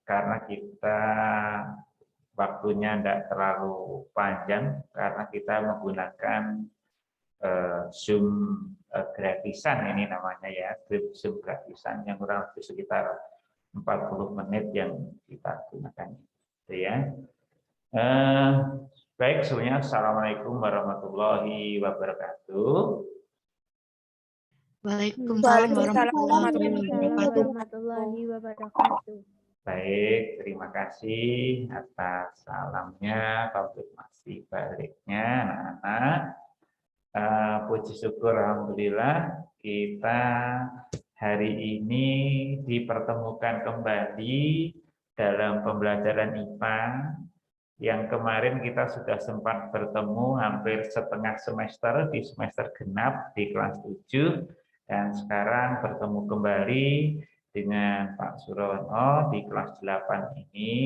karena kita waktunya tidak terlalu panjang, karena kita menggunakan Zoom gratisan ini namanya ya, Zoom gratisan yang kurang lebih sekitar 40 menit yang kita gunakan. Gitu ya. Baik, semuanya. Assalamualaikum warahmatullahi wabarakatuh. Waalaikumsalam warahmatullahi wabarakatuh. Baik, terima kasih atas salamnya, konfirmasi baliknya, anak-anak. Puji syukur alhamdulillah kita hari ini dipertemukan kembali dalam pembelajaran IPA yang kemarin kita sudah sempat bertemu hampir setengah semester di semester genap di kelas 7 dan sekarang bertemu kembali dengan Pak Surono di kelas 8 ini.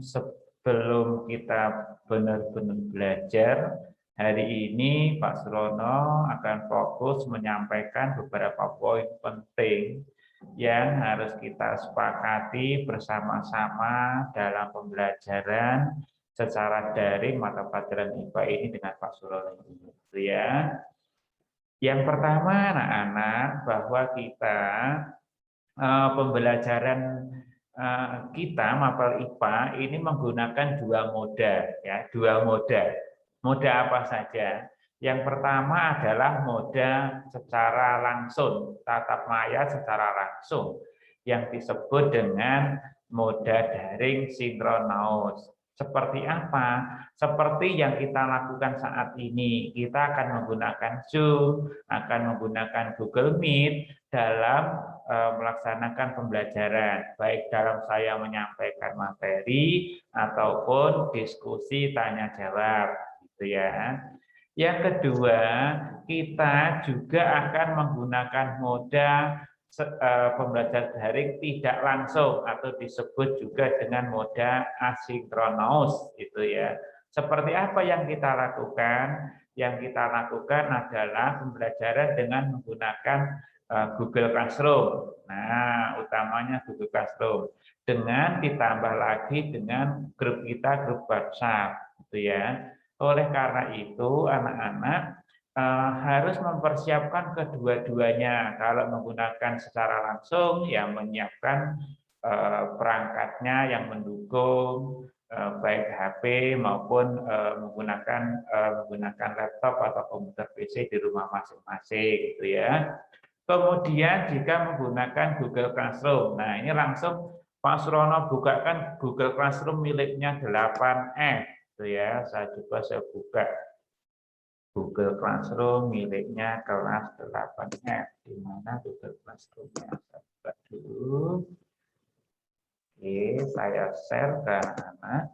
Sebelum kita benar-benar belajar, hari ini Pak Surono akan fokus menyampaikan beberapa poin penting yang harus kita sepakati bersama-sama dalam pembelajaran secara daring mata pelajaran IPA ini dengan Pak Surono. Ya. Yang pertama, anak-anak, bahwa kita pembelajaran kita mapel IPA ini menggunakan dua moda, ya, dua moda. Moda apa saja? Yang pertama adalah moda secara langsung, tatap maya secara langsung, yang disebut dengan moda daring sinkronus. Seperti apa? Seperti yang kita lakukan saat ini. Kita akan menggunakan Zoom, akan menggunakan Google Meet dalam melaksanakan pembelajaran, baik dalam saya menyampaikan materi ataupun diskusi tanya jawab, gitu ya. Yang kedua, kita juga akan menggunakan moda pembelajaran daring tidak langsung atau disebut juga dengan moda asinkronus, gitu ya. Seperti apa yang kita lakukan? Yang kita lakukan adalah pembelajaran dengan menggunakan Google Classroom. Nah, utamanya Google Classroom. Dengan ditambah lagi dengan grup kita, grup WhatsApp, gitu ya. Oleh karena itu, anak-anak harus mempersiapkan kedua-duanya. Kalau menggunakan secara langsung, ya menyiapkan perangkatnya yang mendukung, baik HP maupun menggunakan laptop atau komputer PC di rumah masing-masing, gitu ya. Kemudian jika menggunakan Google Classroom, nah ini langsung Pak Surono bukakan Google Classroom miliknya 8F, gitu ya. Saya buka Google Classroom miliknya kelas 8F. Di mana Google Classroom-nya? Saya buka dulu. Oke, saya share ke anak-anak.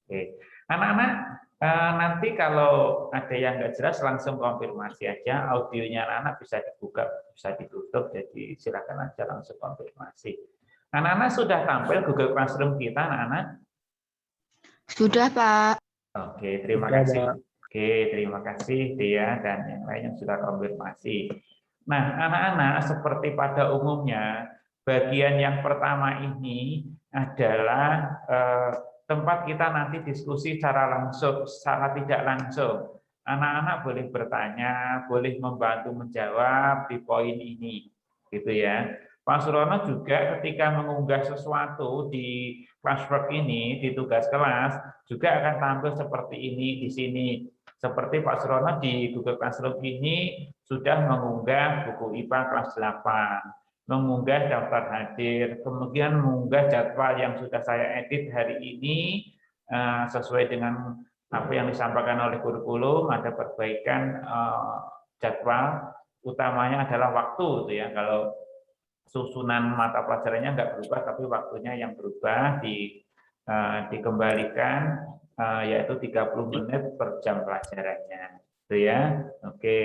Oke, anak-anak, nanti kalau ada yang nggak jelas langsung konfirmasi aja. Audionya anak-anak bisa dibuka, bisa ditutup, jadi silakan aja langsung konfirmasi. Anak-anak sudah tampil Google Classroom kita, anak-anak? Sudah, Pak. Oke, terima kasih. Oke, terima kasih Dia dan yang lain yang sudah konfirmasi. Nah, anak-anak seperti pada umumnya, bagian yang pertama ini adalah tempat kita nanti diskusi secara langsung, secara tidak langsung. Anak-anak boleh bertanya, boleh membantu menjawab di poin ini, gitu ya. Pak Surono juga ketika mengunggah sesuatu di classwork ini, di tugas kelas, juga akan tampil seperti ini di sini. Seperti Pak Surono di Google Classroom ini sudah mengunggah buku IPA kelas 8, mengunggah daftar hadir, kemudian mengunggah jadwal yang sudah saya edit hari ini sesuai dengan apa yang disampaikan oleh kurikulum, ada perbaikan jadwal, utamanya adalah waktu, gitu ya. Kalau susunan mata pelajarannya nggak berubah, tapi waktunya yang berubah dikembalikan, yaitu 30 menit per jam pelajarannya, gitu ya. Oke.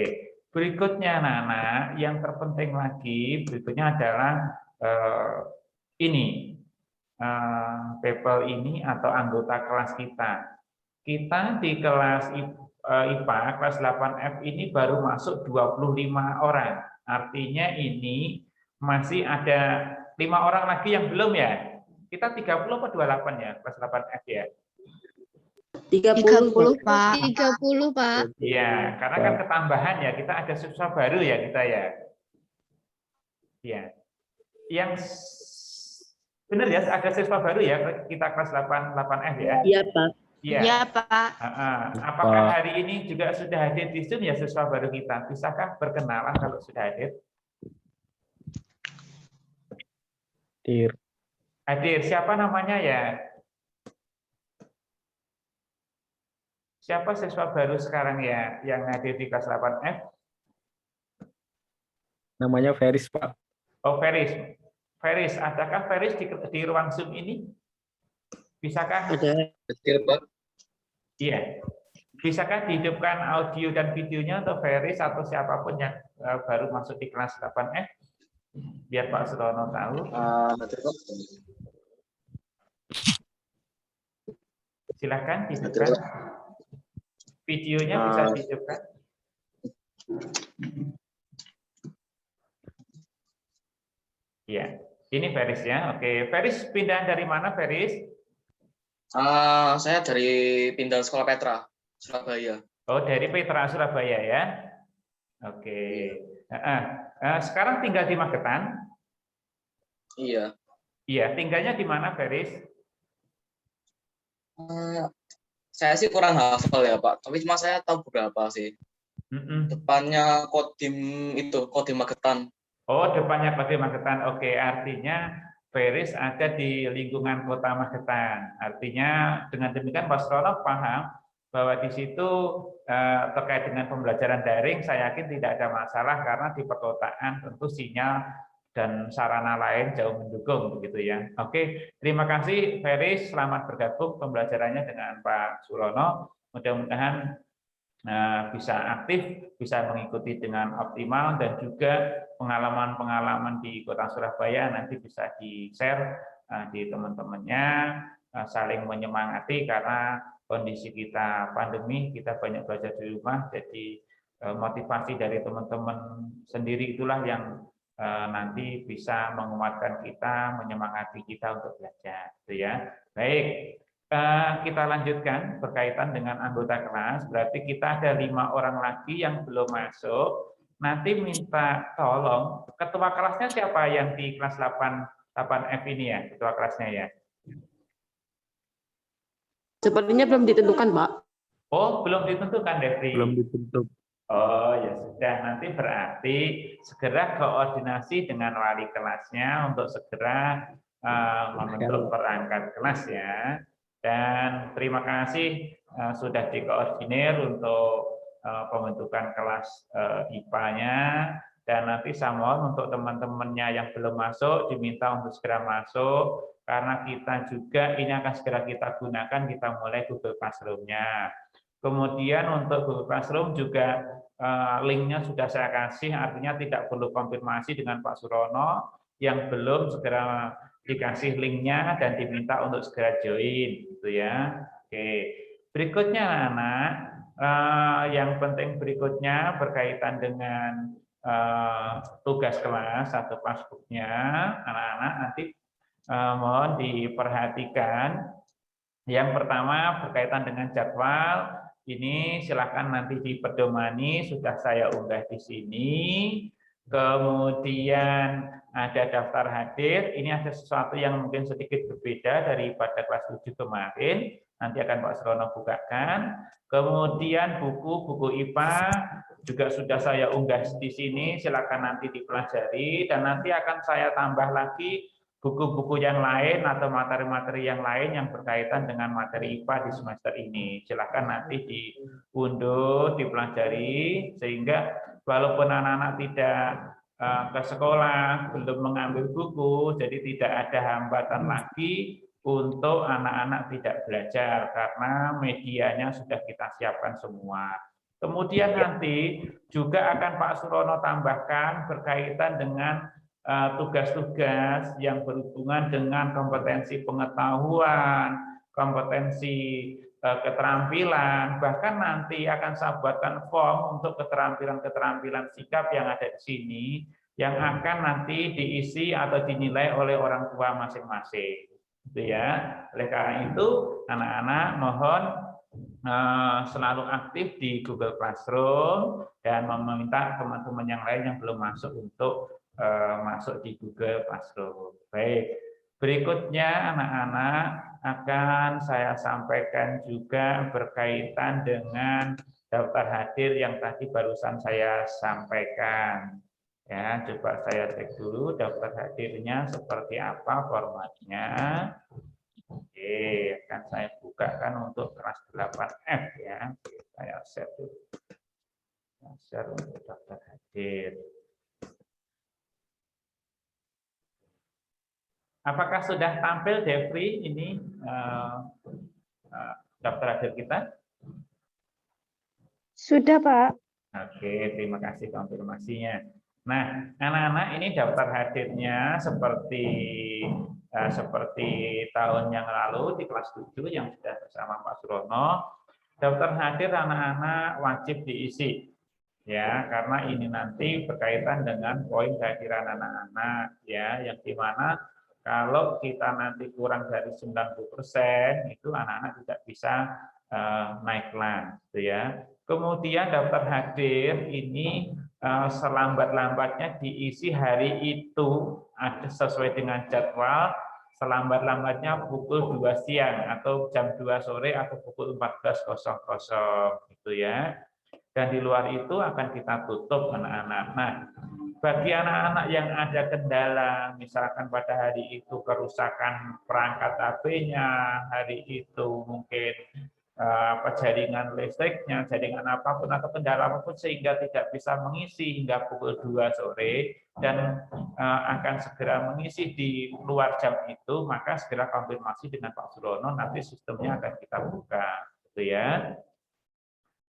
Berikutnya anak-anak, yang terpenting lagi berikutnya adalah ini, people ini atau anggota kelas kita. Kita di kelas IPA kelas 8F ini baru masuk 25 orang. Artinya ini masih ada 5 orang lagi yang belum ya. Kita 30 atau 28 ya kelas 8F ya. 30, Pak. 30, Pak. Iya, karena kan ketambahan ya, kita ada siswa baru ya kita ya. Iya. Yang benar ya, ada siswa baru ya kita kelas 8F ya. Iya, Pak. Iya. Iya, Pak. Apakah hari ini juga sudah hadir di Zoom ya siswa baru kita? Bisakah berkenalan kalau sudah hadir? Hadir. Siapa namanya ya? Siapa siswa baru sekarang ya yang hadir di kelas 8F? Namanya Feris, Pak. Oh, Feris. Feris, adakah Feris di ruang Zoom ini? Bisakah? Ada. Betul, Pak. Iya. Bisakah dihidupkan audio dan videonya untuk Feris atau siapapun yang baru masuk di kelas 8F? Biar Pak Surono tahu. Betul, Pak. Silakan dihidupkan. Videonya bisa dihidupkan. Iya. Ini Feris ya. Oke, Feris pindahan dari mana, Feris? Saya dari pindahan Sekolah Petra, Surabaya. Oh, dari Petra, Surabaya ya. Oke. Sekarang tinggal di Magetan? Iya. Iya, tinggalnya di mana, Feris? Saya sih kurang hafal ya, Pak. Tapi cuma saya tahu beberapa sih. Depannya Kodim itu, Kodim Magetan. Oh, depannya Kodim Magetan. Oke, artinya Feris ada di lingkungan Kota Magetan. Artinya dengan demikian Pak Surono paham bahwa di situ terkait dengan pembelajaran daring, saya yakin tidak ada masalah karena di perkotaan tentu sinyal dan sarana lain jauh mendukung begitu ya. Oke, terima kasih Feris, selamat bergabung pembelajarannya dengan Pak Surono. Mudah-mudahan bisa aktif, bisa mengikuti dengan optimal dan juga pengalaman-pengalaman di Kota Surabaya nanti bisa di-share di teman-temannya, saling menyemangati karena kondisi kita pandemi, kita banyak belajar di rumah, jadi motivasi dari teman-teman sendiri itulah yang nanti bisa menguatkan kita, menyemangati kita untuk belajar, gitu ya. Baik, kita lanjutkan berkaitan dengan anggota kelas. Berarti kita ada 5 orang lagi yang belum masuk. Nanti minta tolong ketua kelasnya siapa yang di kelas 8F ini ya, ketua kelasnya ya. Sepertinya belum ditentukan, Pak. Oh, belum ditentukan, Devri. Belum dibentuk. Oh, ya sudah. Nanti berarti segera koordinasi dengan wali kelasnya untuk segera membentuk perangkat kelas ya. Dan terima kasih sudah dikoordinir untuk pembentukan kelas IPA-nya. Dan nanti saya mohon untuk teman-temannya yang belum masuk diminta untuk segera masuk karena kita juga ini akan segera kita gunakan, kita mulai Google Classroom-nya. Kemudian untuk Google Classroom juga linknya sudah saya kasih, artinya tidak perlu konfirmasi dengan Pak Surono, yang belum segera dikasih linknya dan diminta untuk segera join, gitu ya. Oke, berikutnya anak, yang penting berikutnya berkaitan dengan tugas kelas atau passbooknya, anak-anak nanti mohon diperhatikan. Yang pertama berkaitan dengan jadwal. Ini silakan nanti dipedomani, sudah saya unggah di sini. Kemudian ada daftar hadir, ini ada sesuatu yang mungkin sedikit berbeda daripada kelas 7 kemarin, nanti akan Pak Surono bukakan. Kemudian buku IPA juga sudah saya unggah di sini, silakan nanti dipelajari, dan nanti akan saya tambah lagi buku-buku yang lain atau materi-materi yang lain yang berkaitan dengan materi IPA di semester ini. Silakan nanti diunduh, dipelajari, sehingga walaupun anak-anak tidak ke sekolah, belum mengambil buku, jadi tidak ada hambatan lagi untuk anak-anak tidak belajar, karena medianya sudah kita siapkan semua. Kemudian nanti juga akan Pak Surono tambahkan berkaitan dengan tugas-tugas yang berhubungan dengan kompetensi pengetahuan, kompetensi keterampilan, bahkan nanti akan saya buatkan form untuk keterampilan-keterampilan sikap yang ada di sini, yang akan nanti diisi atau dinilai oleh orang tua masing-masing. Gitu ya. Oleh karena itu, anak-anak mohon selalu aktif di Google Classroom dan meminta teman-teman yang lain yang belum masuk untuk masuk di Google Classroom. Baik. Berikutnya anak-anak akan saya sampaikan juga berkaitan dengan daftar hadir yang tadi barusan saya sampaikan. Ya, coba saya cek dulu daftar hadirnya seperti apa formatnya. Oke, akan saya bukakan untuk kelas 8F ya. Saya share dulu. Share untuk daftar hadir. Apakah sudah tampil, Devri, ini daftar hadir kita? Sudah, Pak. Oke, terima kasih konfirmasinya. Nah, anak-anak ini daftar hadirnya seperti tahun yang lalu di kelas 7 yang sudah bersama Pak Surono. Daftar hadir anak-anak wajib diisi. Ya, karena ini nanti berkaitan dengan poin kehadiran anak-anak ya, yang dimana kalau kita nanti kurang dari 90%, itu anak-anak tidak bisa naik kelas, gitu ya. Kemudian daftar hadir ini selambat-lambatnya diisi hari itu ada sesuai dengan jadwal, selambat-lambatnya pukul 2 siang atau jam 2 sore atau pukul 14.00 gitu ya. Dan di luar itu akan kita tutup anak-anak. Nah, bagi anak-anak yang ada kendala, misalkan pada hari itu kerusakan perangkat HP-nya, hari itu mungkin jaringan listriknya, jaringan apapun atau kendala apapun sehingga tidak bisa mengisi hingga pukul 2 sore dan akan segera mengisi di luar jam itu, maka segera konfirmasi dengan Pak Surono, nanti sistemnya akan kita buka, gitu ya.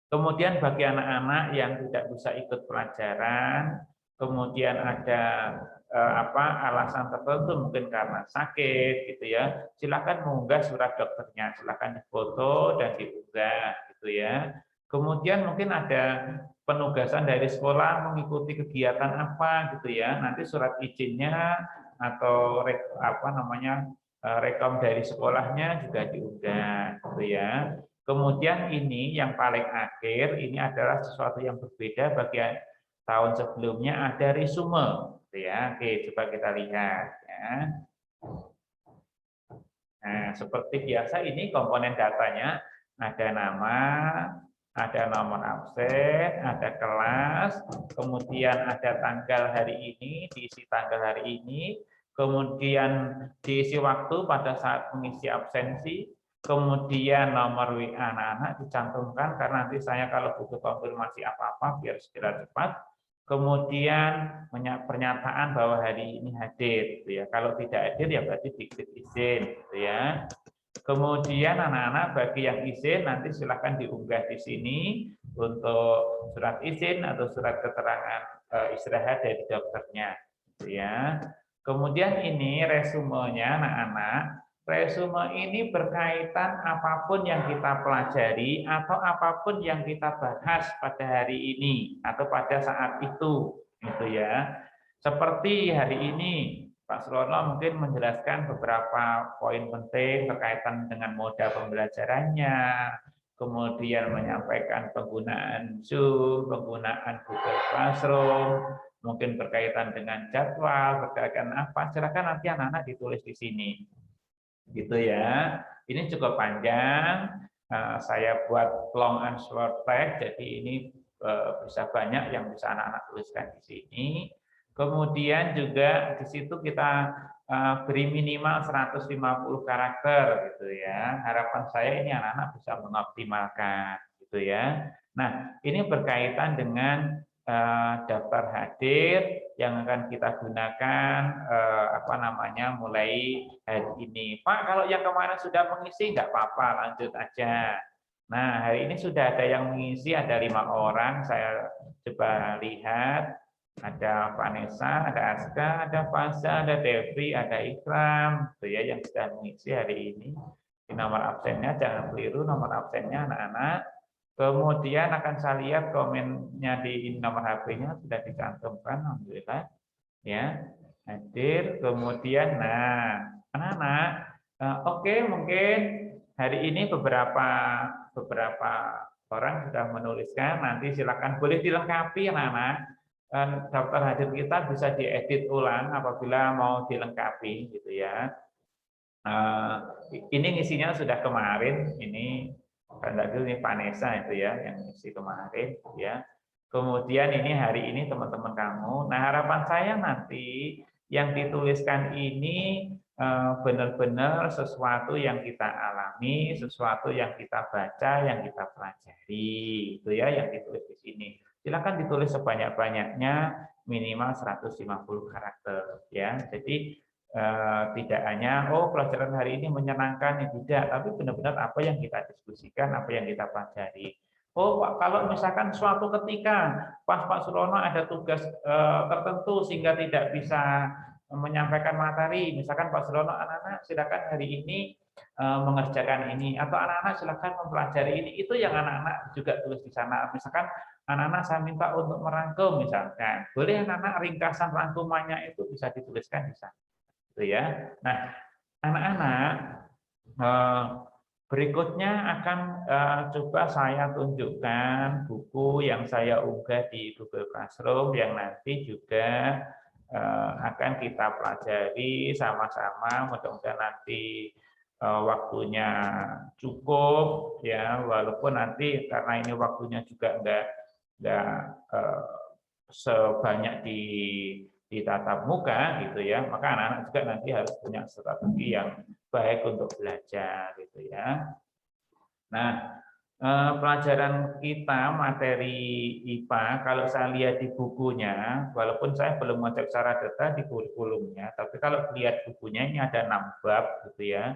Kemudian bagi anak-anak yang tidak bisa ikut pelajaran, kemudian ada alasan tertentu mungkin karena sakit gitu ya, silakan mengunggah surat dokternya, silakan difoto dan diunggah gitu ya. Kemudian mungkin ada penugasan dari sekolah mengikuti kegiatan apa gitu ya, nanti surat izinnya atau rekom dari sekolahnya juga diunggah gitu ya. Kemudian ini yang paling akhir, ini adalah sesuatu yang berbeda bagi tahun sebelumnya, ada resume. Ya, oke, coba kita lihat. Ya. Nah, seperti biasa ini komponen datanya ada nama, ada nomor absen, ada kelas, kemudian ada tanggal hari ini, diisi tanggal hari ini, kemudian diisi waktu pada saat mengisi absensi, kemudian nomor WA anak-anak dicantumkan karena nanti saya kalau butuh konfirmasi apa-apa biar segera cepat. Kemudian pernyataan bahwa hari ini hadir, gitu ya. Kalau tidak hadir ya berarti diklik izin, gitu ya. Kemudian anak-anak bagi yang izin nanti silakan diunggah di sini untuk surat izin atau surat keterangan istirahat dari dokternya, gitu ya. Kemudian ini resumenya anak-anak. Resume ini berkaitan apapun yang kita pelajari atau apapun yang kita bahas pada hari ini atau pada saat itu, gitu ya. Seperti hari ini, Pak Surono mungkin menjelaskan beberapa poin penting berkaitan dengan moda pembelajarannya, kemudian menyampaikan penggunaan Zoom, penggunaan Google Classroom, mungkin berkaitan dengan jadwal, berkaitan apa, silakan nanti anak-anak ditulis di sini. Gitu ya. Ini cukup panjang. Saya buat long and short text, jadi ini bisa banyak yang bisa anak-anak tuliskan di sini. Kemudian juga di situ kita beri minimal 150 karakter gitu ya. Harapan saya ini anak-anak bisa mengoptimalkan gitu ya. Nah, ini berkaitan dengan daftar hadir yang akan kita gunakan mulai hari ini. Pak, kalau yang kemarin sudah mengisi nggak apa-apa, lanjut aja. Nah, hari ini sudah ada yang mengisi, ada 5 orang. Saya coba lihat. Ada Vanessa, ada Aska, ada Fasa, ada Devri, ada Ikram, gitu ya, yang sudah mengisi hari ini. Di nomor absennya jangan keliru nomor absennya anak-anak. Kemudian akan saya lihat komennya di nomor HP-nya sudah dicantumkan, alhamdulillah. Ya, hadir. Kemudian, nah, anak-anak, oke, mungkin hari ini beberapa orang sudah menuliskan. Nanti silakan boleh dilengkapi, anak-anak. Daftar hadir kita bisa diedit ulang apabila mau dilengkapi, gitu ya. Ini ngisinya sudah kemarin, ini Vanessa itu ya yang ngisi kemarin ya. Kemudian ini hari ini teman-teman kamu. Nah, harapan saya nanti yang dituliskan ini benar-benar sesuatu yang kita alami, sesuatu yang kita baca, yang kita pelajari, itu ya yang ditulis di sini. Silakan ditulis sebanyak-banyaknya, minimal 150 karakter ya. Jadi tidak hanya pelajaran hari ini menyenangkan, tidak, tapi benar-benar apa yang kita diskusikan, apa yang kita pelajari. Pak, kalau misalkan suatu ketika Pak Surono ada tugas tertentu sehingga tidak bisa menyampaikan materi, misalkan Pak Surono, anak-anak silakan hari ini mengerjakan ini, atau anak-anak silakan mempelajari ini, itu yang anak-anak juga tulis di sana. Misalkan anak-anak saya minta untuk merangkum, misalkan, boleh anak-anak ringkasan rangkumannya itu bisa dituliskan di sana. Ya. Nah, anak-anak berikutnya akan coba saya tunjukkan buku yang saya unggah di Google Classroom yang nanti juga akan kita pelajari sama-sama. Mudah-mudahan nanti waktunya cukup ya, walaupun nanti karena ini waktunya juga enggak sebanyak di tatap muka gitu ya, maka anak-anak juga nanti harus punya strategi yang baik untuk belajar gitu ya. Nah, pelajaran kita materi IPA kalau saya lihat di bukunya, walaupun saya belum ngecek secara detail di kurikulumnya, tapi kalau lihat bukunya ini ada 6 bab gitu ya.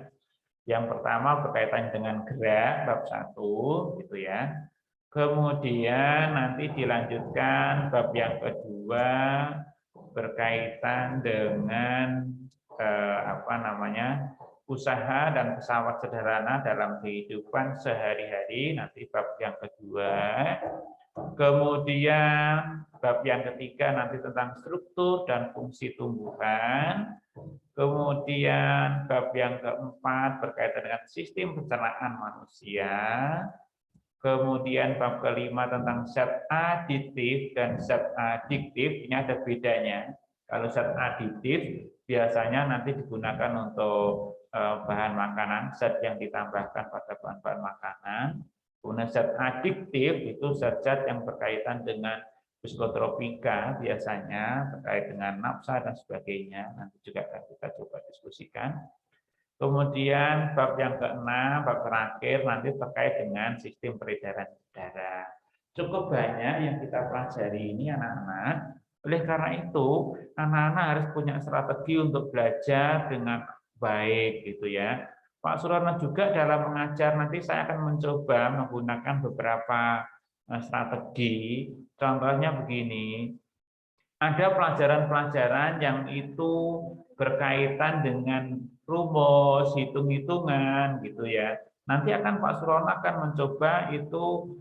Yang pertama berkaitan dengan gerak, bab 1 gitu ya. Kemudian nanti dilanjutkan bab yang kedua berkaitan dengan usaha dan pesawat sederhana dalam kehidupan sehari-hari, nanti bab yang kedua. Kemudian bab yang ketiga nanti tentang struktur dan fungsi tumbuhan. Kemudian bab yang keempat berkaitan dengan sistem pencernaan manusia. Kemudian bab kelima tentang zat aditif dan zat adiktif, ini ada bedanya. Kalau zat aditif biasanya nanti digunakan untuk bahan makanan, zat yang ditambahkan pada bahan-bahan makanan. Kemudian zat adiktif itu zat-zat yang berkaitan dengan psikotropika biasanya, terkait dengan nafsa dan sebagainya. Nanti juga akan kita coba diskusikan. Kemudian bab yang keenam, bab terakhir nanti terkait dengan sistem peredaran darah. Cukup banyak yang kita pelajari ini anak-anak. Oleh karena itu, anak-anak harus punya strategi untuk belajar dengan baik gitu ya. Pak Surono juga dalam mengajar nanti saya akan mencoba menggunakan beberapa strategi. Contohnya begini, ada pelajaran-pelajaran yang itu berkaitan dengan rumus, hitung-hitungan gitu ya. Nanti akan Pak Surono akan mencoba itu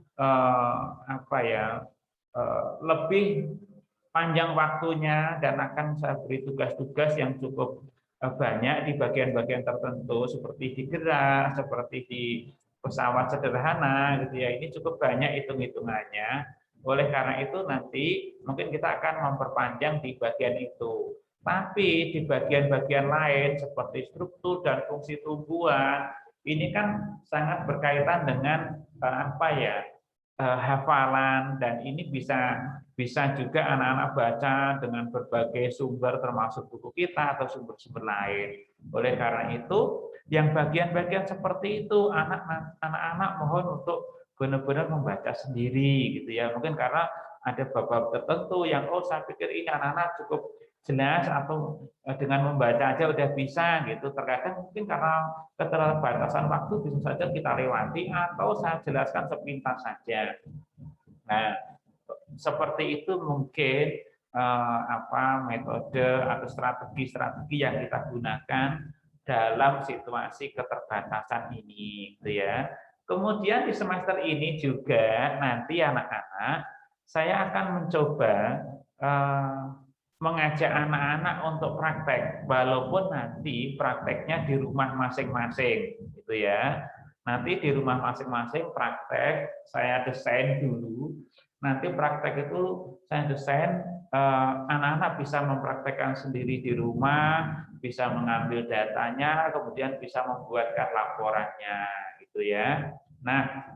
lebih panjang waktunya dan akan saya beri tugas-tugas yang cukup banyak di bagian-bagian tertentu seperti di gerak, seperti di pesawat sederhana gitu ya. Ini cukup banyak hitung-hitungannya. Oleh karena itu nanti mungkin kita akan memperpanjang di bagian itu. Tapi di bagian-bagian lain seperti struktur dan fungsi tumbuhan ini kan sangat berkaitan dengan hafalan, dan ini bisa juga anak-anak baca dengan berbagai sumber termasuk buku kita atau sumber-sumber lain. Oleh karena itu yang bagian-bagian seperti itu anak-anak mohon untuk benar-benar membaca sendiri gitu ya. Mungkin karena ada bab-bab tertentu yang saya pikir ini anak-anak cukup jelas atau dengan membaca aja udah bisa gitu. Terkadang mungkin karena keterbatasan waktu bisa saja kita lewati atau saya jelaskan sepintas saja. Nah, seperti itu mungkin metode atau strategi-strategi yang kita gunakan dalam situasi keterbatasan ini, gitu ya. Kemudian di semester ini juga nanti anak-anak saya akan mencoba mengajak anak-anak untuk praktek, walaupun nanti prakteknya di rumah masing-masing, gitu ya. Nanti di rumah masing-masing praktek, saya desain dulu. Nanti praktek itu saya desain, anak-anak bisa mempraktekkan sendiri di rumah, bisa mengambil datanya, kemudian bisa membuatkan laporannya, gitu ya. Nah,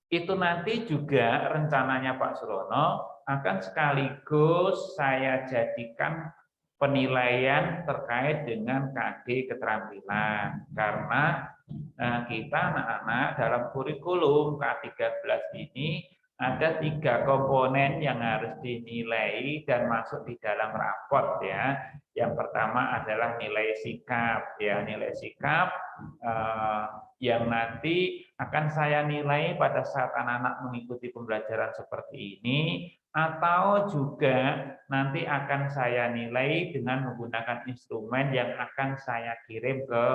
itu nanti juga rencananya Pak Surono akan sekaligus saya jadikan penilaian terkait dengan KD keterampilan, karena kita anak-anak dalam kurikulum K13 ini ada 3 komponen yang harus dinilai dan masuk di dalam raport ya. Yang pertama adalah nilai sikap ya, nilai sikap yang nanti akan saya nilai pada saat anak-anak mengikuti pembelajaran seperti ini, atau juga nanti akan saya nilai dengan menggunakan instrumen yang akan saya kirim ke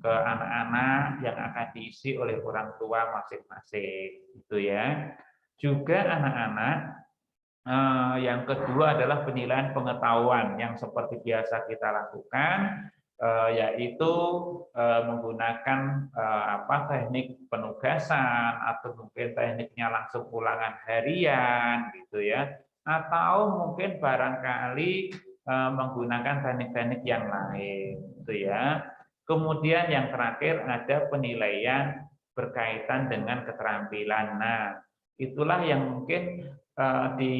anak-anak yang akan diisi oleh orang tua masing-masing, gitu ya. Juga anak-anak yang kedua adalah penilaian pengetahuan yang seperti biasa kita lakukan, yaitu menggunakan teknik penugasan atau mungkin tekniknya langsung ulangan harian, gitu ya, atau mungkin barangkali menggunakan teknik-teknik yang lain, gitu ya. Kemudian yang terakhir ada penilaian berkaitan dengan keterampilan. Nah, itulah yang mungkin di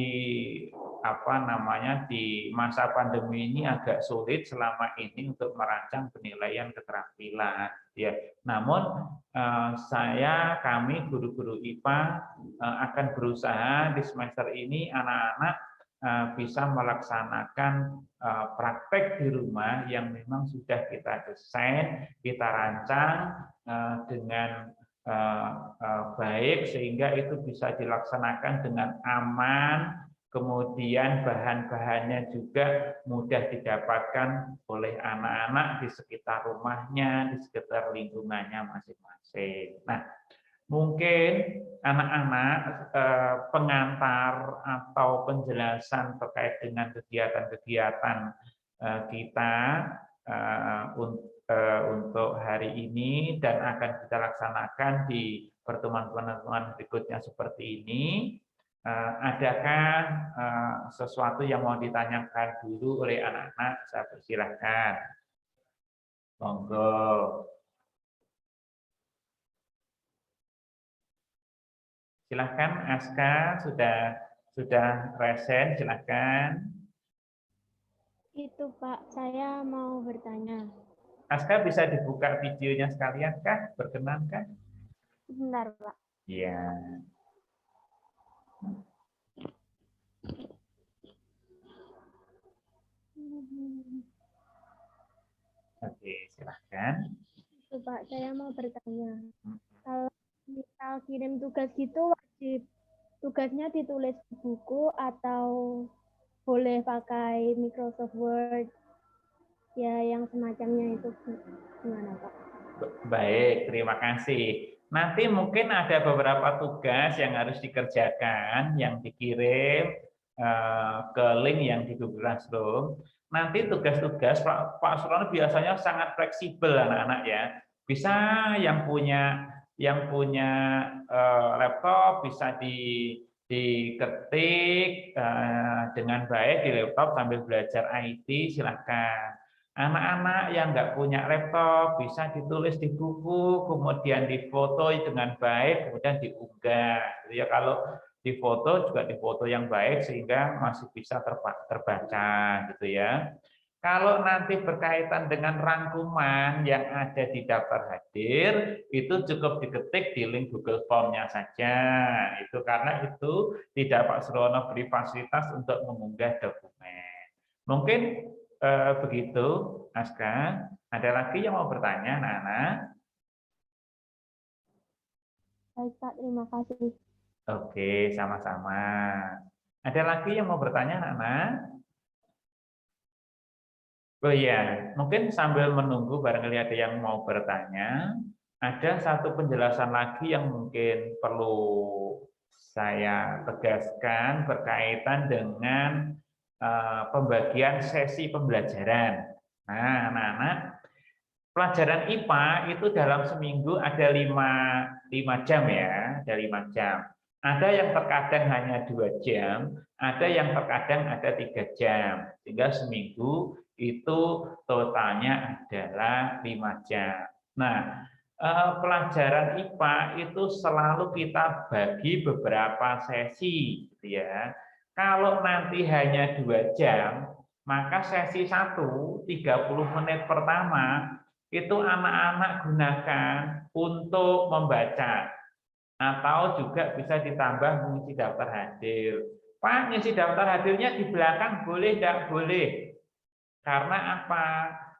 di masa pandemi ini agak sulit selama ini untuk merancang penilaian keterampilan ya. Namun kami guru-guru IPA akan berusaha di semester ini anak-anak bisa melaksanakan praktek di rumah yang memang sudah kita desain, kita rancang dengan baik sehingga itu bisa dilaksanakan dengan aman, kemudian bahan-bahannya juga mudah didapatkan oleh anak-anak di sekitar rumahnya, di sekitar lingkungannya masing-masing. Nah, mungkin anak-anak pengantar atau penjelasan terkait dengan kegiatan-kegiatan kita untuk hari ini dan akan kita laksanakan di pertemuan-pertemuan berikutnya seperti ini. Adakah sesuatu yang mau ditanyakan dulu oleh anak-anak? Saya persilahkan. Monggo. Silahkan Aska, sudah resen, silahkan. Itu Pak, saya mau bertanya. Aska bisa dibuka videonya sekalian kah? Berkenan kah? Sebentar Pak. Iya. Oke, silahkan. Itu Pak, saya mau bertanya. Kalau misal kirim tugas gitu wajib tugasnya ditulis di buku atau boleh pakai Microsoft Word? Ya, yang semacamnya itu gimana Pak? Baik, terima kasih. Nanti mungkin ada beberapa tugas yang harus dikerjakan, yang dikirim ke link yang di Google Classroom. Nanti tugas-tugas Pak Surono biasanya sangat fleksibel anak-anak ya. Bisa yang punya laptop bisa diketik dengan baik di laptop sambil belajar IT, silahkan. Anak-anak yang nggak punya laptop bisa ditulis di buku, kemudian difoto dengan baik, kemudian diunggah. Ya kalau difoto juga difoto yang baik sehingga masih bisa terbaca, gitu ya. Kalau nanti berkaitan dengan rangkuman yang ada di daftar hadir, itu cukup diketik di link Google Form-nya saja. Itu karena itu tidak Pak Surono beri fasilitas untuk mengunggah dokumen. Mungkin begitu, Aska. Ada lagi yang mau bertanya, Nana? Baik Pak, terima kasih. Oke, sama-sama. Ada lagi yang mau bertanya, Nana? Oh iya, mungkin sambil menunggu barangkali ada yang mau bertanya, ada satu penjelasan lagi yang mungkin perlu saya tegaskan berkaitan dengan pembagian sesi pembelajaran. Nah, anak-anak, pelajaran IPA itu dalam seminggu ada 5 jam ya, ada 5 jam. Ada yang terkadang hanya 2 jam, ada yang terkadang ada 3 jam. Sehingga seminggu itu totalnya adalah 5 jam. Nah, pelajaran IPA itu selalu kita bagi beberapa sesi, gitu ya. Kalau nanti hanya 2 jam, maka sesi 1, 30 menit pertama, itu anak-anak gunakan untuk membaca. Atau juga bisa ditambah mengisi daftar hadir. Pak, ngisi daftar hadirnya di belakang boleh, tidak boleh? Karena apa?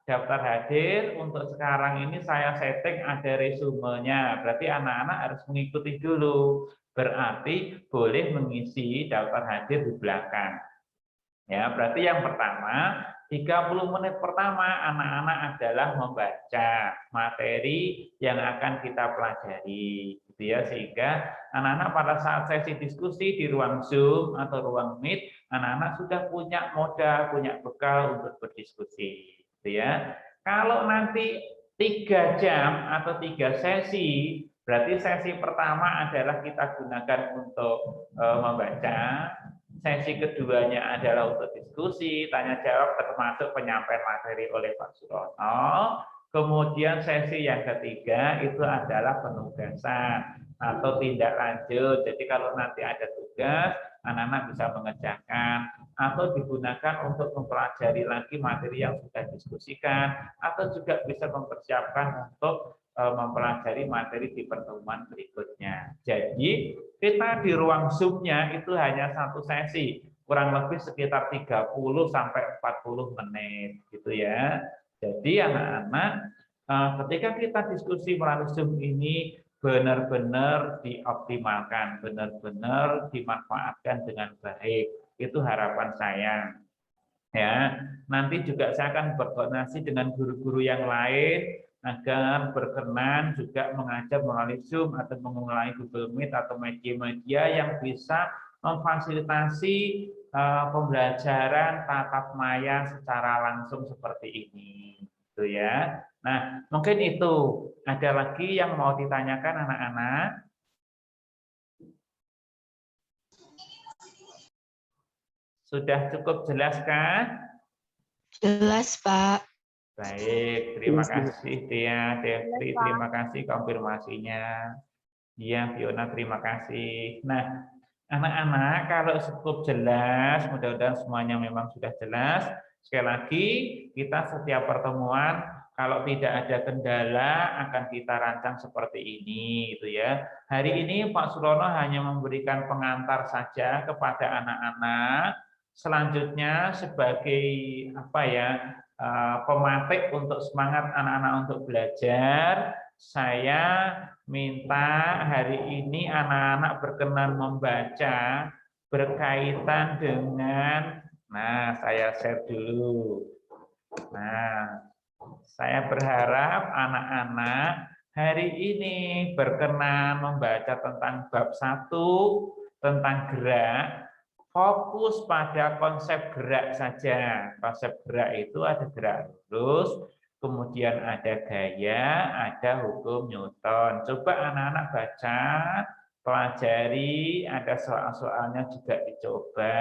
Daftar hadir untuk sekarang ini saya setting ada resumenya. Berarti anak-anak harus mengikuti dulu. Berarti boleh mengisi daftar hadir di belakang. Ya, berarti yang pertama, 30 menit pertama anak-anak adalah membaca materi yang akan kita pelajari, gitu ya, sehingga anak-anak pada saat sesi diskusi di ruang Zoom atau ruang Meet, anak-anak sudah punya modal, punya bekal untuk berdiskusi, gitu ya. Kalau nanti 3 jam atau 3 sesi, berarti sesi pertama adalah kita gunakan untuk membaca. Sesi keduanya adalah untuk diskusi, tanya jawab, termasuk penyampaian materi oleh Pak Surono. Kemudian sesi yang ketiga itu adalah penugasan atau tindak lanjut. Jadi kalau nanti ada tugas, anak-anak bisa mengerjakan atau digunakan untuk mempelajari lagi materi yang sudah diskusikan, atau juga bisa mempersiapkan untuk mempelajari materi di pertemuan berikutnya. Jadi kita di ruang Zoom-nya itu hanya satu sesi, kurang lebih sekitar 30 sampai 40 menit gitu ya. Jadi anak-anak ketika kita diskusi melalui Zoom ini benar-benar dioptimalkan, benar-benar dimanfaatkan dengan baik. Itu harapan saya. Ya, nanti juga saya akan berkoordinasi dengan guru-guru yang lain agar berkenan juga mengajar melalui Zoom atau mengulangi Google Meet atau media-media yang bisa memfasilitasi pembelajaran tatap maya secara langsung seperti ini, gitu ya. Nah, mungkin itu. Ada lagi yang mau ditanyakan anak-anak? Sudah cukup jelas kan? Jelas, Pak. Baik, terima kasih Tia, Devri, terima kasih konfirmasinya. Iya, Fiona, terima kasih. Nah, anak-anak, kalau cukup jelas, mudah-mudahan semuanya memang sudah jelas. Sekali lagi, kita setiap pertemuan, kalau tidak ada kendala, akan kita rancang seperti ini, gitu ya. Hari ini Pak Surono hanya memberikan pengantar saja kepada anak-anak. Selanjutnya sebagai apa ya? Pematik untuk semangat anak-anak untuk belajar, saya minta hari ini anak-anak berkenan membaca berkaitan dengan, nah saya share dulu. Nah, saya berharap anak-anak hari ini berkenan membaca tentang bab 1 tentang gerak. Fokus pada konsep gerak saja. Konsep gerak itu ada gerak lurus, kemudian ada gaya, ada hukum Newton. Coba anak-anak baca, pelajari, ada soal-soalnya juga dicoba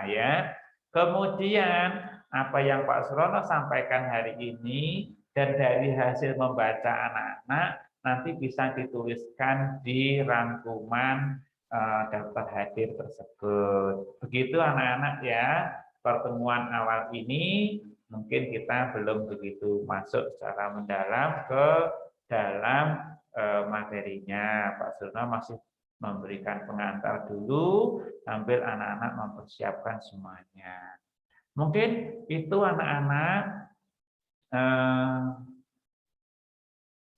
ya. Kemudian apa yang Pak Surono sampaikan hari ini dan dari hasil membaca anak-anak nanti bisa dituliskan di rangkuman daftar hadir tersebut. Begitu anak-anak ya, pertemuan awal ini mungkin kita belum begitu masuk secara mendalam ke dalam materinya. Pak Surno masih memberikan pengantar dulu sambil anak-anak mempersiapkan semuanya. Mungkin itu anak-anak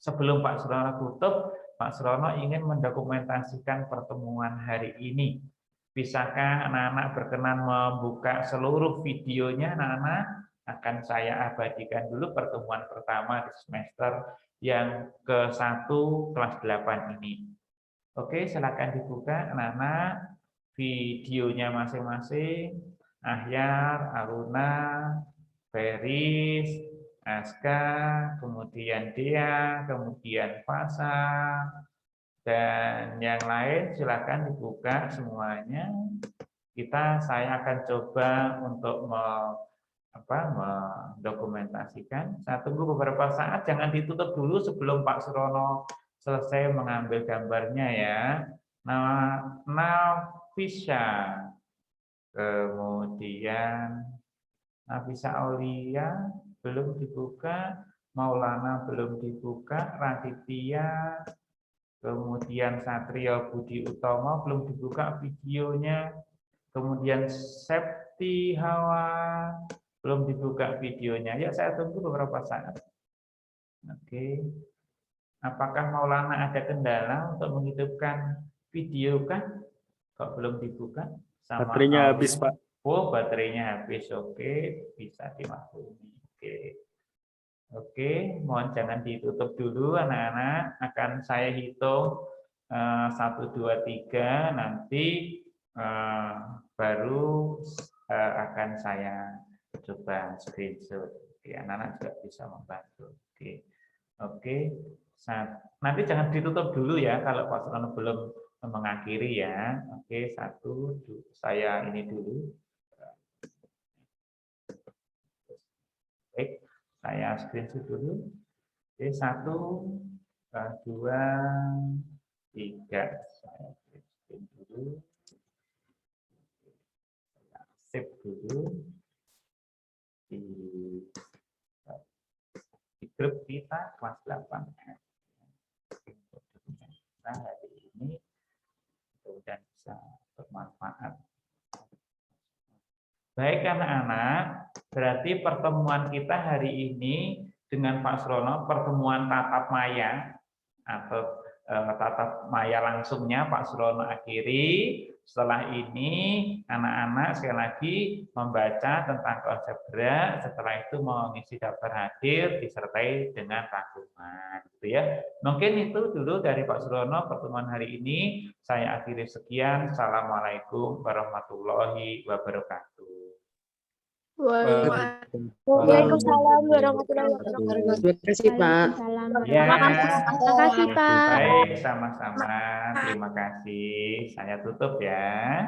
sebelum Pak Surono tutup, Pak Surono ingin mendokumentasikan pertemuan hari ini. Bisakah anak-anak berkenan membuka seluruh videonya, anak-anak? akan saya abadikan dulu pertemuan pertama di semester yang ke-1 kelas 8 ini. Oke, silakan dibuka anak-anak videonya masing-masing. Ahyar, Aruna, Feris, Aska, kemudian Dea, kemudian Fasa, dan yang lain silakan dibuka semuanya. Saya akan coba untuk mendokumentasikan. Saya tunggu beberapa saat, jangan ditutup dulu sebelum Pak Surono selesai mengambil gambarnya ya. Nafisa, kemudian Nafisa Aulia belum dibuka, Maulana belum dibuka, Raditya, kemudian Satrio Budi Utomo belum dibuka videonya, kemudian Septi Hawa belum dibuka videonya. Ya, saya tunggu beberapa saat. Oke. Apakah Maulana ada kendala untuk menghidupkan video kan? Kok belum dibuka? Sama Baterainya habis, Pak. Oh, baterainya habis. Oke, bisa dimaklumi. Oke, mohon jangan ditutup dulu anak-anak. Akan saya hitung 1, 2, 3. Nanti baru akan saya coba screenshot. Oke, anak-anak juga bisa membantu. Oke. Nanti jangan ditutup dulu ya kalau Pak Surono belum mengakhiri ya. Oke, 1, 2, saya ini dulu. Baik, saya screenshot dulu. Oke, 1, 2, 3. Saya screenshot dulu. Saya save dulu di grup kita kelas 8. Nah, hari ini mudah-mudahan bisa bermanfaat. Baik anak-anak, berarti pertemuan kita hari ini dengan Pak Surono, pertemuan tatap maya atau tatap maya langsungnya Pak Surono akhiri. Setelah ini anak-anak sekali lagi membaca tentang konsep gerak, setelah itu mengisi daftar hadir disertai dengan rangkuman, gitu ya. Mungkin itu dulu dari Pak Surono pertemuan hari ini. Saya akhiri sekian. Assalamualaikum warahmatullahi wabarakatuh. Waalaikumsalam warahmatullahi wabarakatuh. Terima kasih, Pak. Ya, Terima kasih, Pak. baik, sama-sama. Terima kasih. Saya tutup ya.